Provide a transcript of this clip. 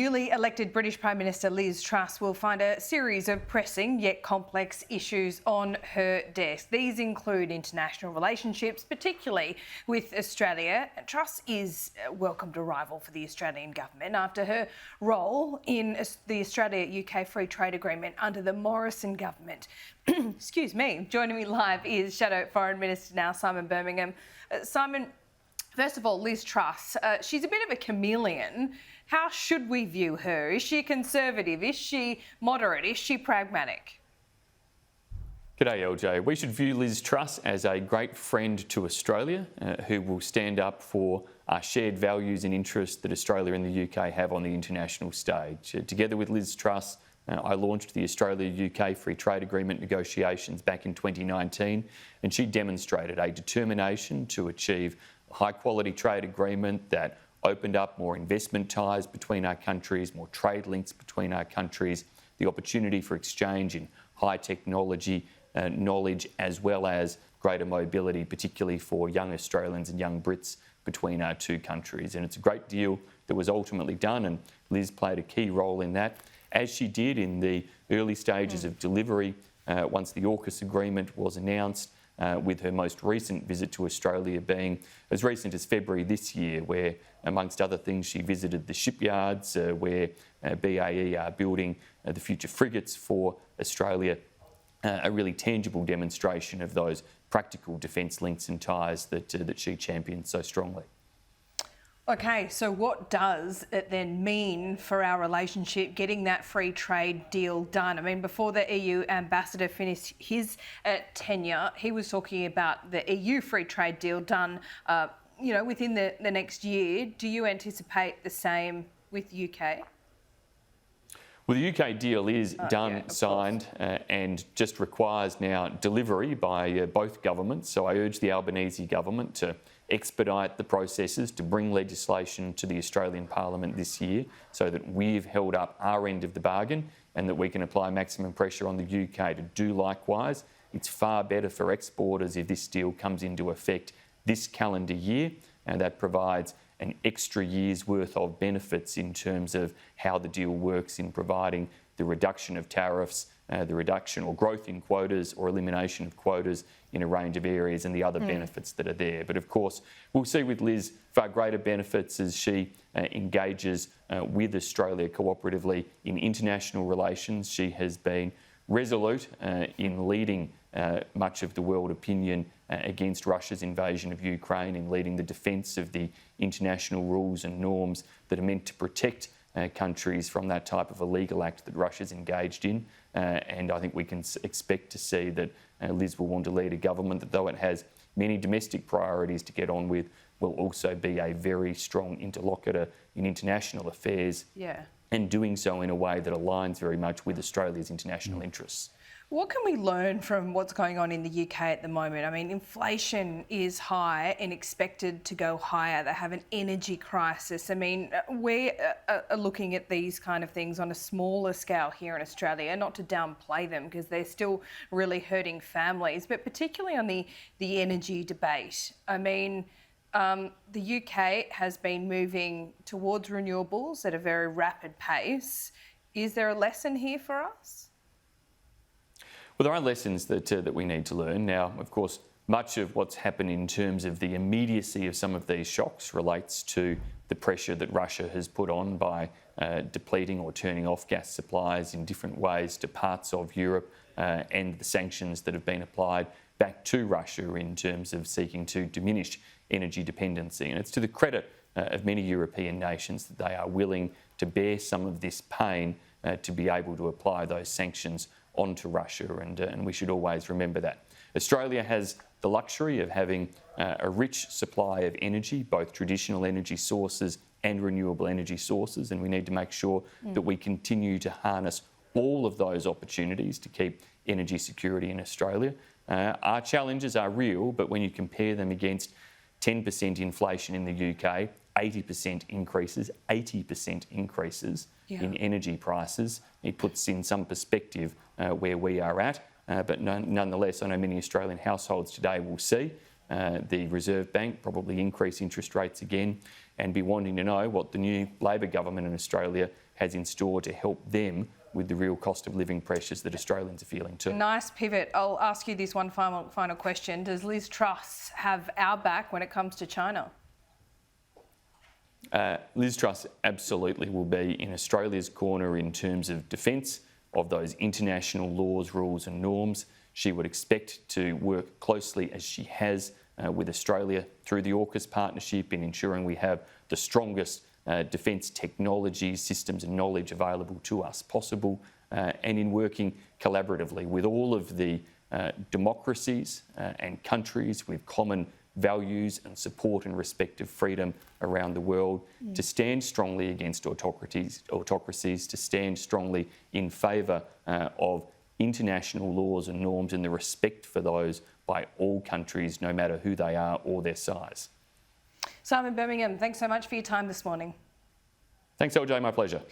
Newly elected British Prime Minister Liz Truss will find a series of pressing yet complex issues on her desk. These include international relationships, particularly with Australia. Truss is a welcomed arrival for the Australian government after her role in the Australia-UK Free Trade Agreement under the Morrison government. Excuse me. Joining me live is Shadow Foreign Minister now, Simon Birmingham. Simon, first of all, Liz Truss, she's a bit of a chameleon. How should we view her? Is she conservative? Is she moderate? Is she pragmatic? G'day, LJ. We should view Liz Truss as a great friend to Australia who will stand up for shared values and interests that Australia and the UK have on the international stage. Together with Liz Truss, I launched the Australia-UK Free Trade Agreement negotiations back in 2019, and she demonstrated a determination to achieve a high-quality trade agreement that opened up more investment ties between our countries, more trade links between our countries, the opportunity for exchange in high technology, knowledge, as well as greater mobility, particularly for young Australians and young Brits between our two countries. And it's a great deal that was ultimately done, and Liz played a key role in that, as she did in the early stages of delivery once the AUKUS agreement was announced, with her most recent visit to Australia being as recent as February this year, where, amongst other things, she visited the shipyards where BAE are building the future frigates for Australia, a really tangible demonstration of those practical defence links and ties that she championed so strongly. Okay, so what does it then mean for our relationship getting that free trade deal done? I mean, before the EU ambassador finished his tenure, he was talking about the EU free trade deal done, within the next year. Do you anticipate the same with UK? Well, the UK deal is done, signed, and just requires now delivery by both governments. So I urge the Albanese government to expedite the processes to bring legislation to the Australian Parliament this year so that we've held up our end of the bargain and that we can apply maximum pressure on the UK to do likewise. It's far better for exporters if this deal comes into effect this calendar year, and that provides an extra year's worth of benefits in terms of how the deal works in providing the reduction of tariffs, the reduction or growth in quotas or elimination of quotas in a range of areas, and the other benefits that are there. But of course, we'll see with Liz far greater benefits as she engages with Australia cooperatively in international relations. She has been resolute in leading much of the world opinion against Russia's invasion of Ukraine, in leading the defence of the international rules and norms that are meant to protect countries from that type of illegal act that Russia's engaged in. And I think we can expect to see that Liz will want to lead a government that, though it has many domestic priorities to get on with, will also be a very strong interlocutor in international affairs, and doing so in a way that aligns very much with Australia's international interests. What can we learn from what's going on in the UK at the moment? I mean, inflation is high and expected to go higher. They have an energy crisis. I mean, we are looking at these kind of things on a smaller scale here in Australia, not to downplay them because they're still really hurting families, but particularly on the energy debate. I mean, the UK has been moving towards renewables at a very rapid pace. Is there a lesson here for us? Well, there are lessons that we need to learn. Now, of course, much of what's happened in terms of the immediacy of some of these shocks relates to the pressure that Russia has put on by depleting or turning off gas supplies in different ways to parts of Europe, and the sanctions that have been applied back to Russia in terms of seeking to diminish energy dependency. And it's to the credit of many European nations that they are willing to bear some of this pain to be able to apply those sanctions onto Russia, and we should always remember that. Australia has the luxury of having a rich supply of energy, both traditional energy sources and renewable energy sources, and we need to make sure that we continue to harness all of those opportunities to keep energy security in Australia. Our challenges are real, but when you compare them against 10% inflation in the UK, 80% increases, 80% increases in energy prices, it puts in some perspective where we are at. But nonetheless, I know many Australian households today will see the Reserve Bank probably increase interest rates again and be wanting to know what the new Labor government in Australia has in store to help them with the real cost of living pressures that Australians are feeling too. Nice pivot. I'll ask you this one final question. Does Liz Truss have our back when it comes to China? Liz Truss absolutely will be in Australia's corner in terms of defence of those international laws, rules and norms. She would expect to work closely, as she has, with Australia through the AUKUS partnership in ensuring we have the strongest defence technologies, systems and knowledge available to us possible, and in working collaboratively with all of the democracies and countries with common values and support and respect of freedom around the world, to stand strongly against autocracies, to stand strongly in favour of international laws and norms and the respect for those by all countries, no matter who they are or their size. Simon Birmingham, thanks so much for your time this morning. Thanks, LJ, my pleasure.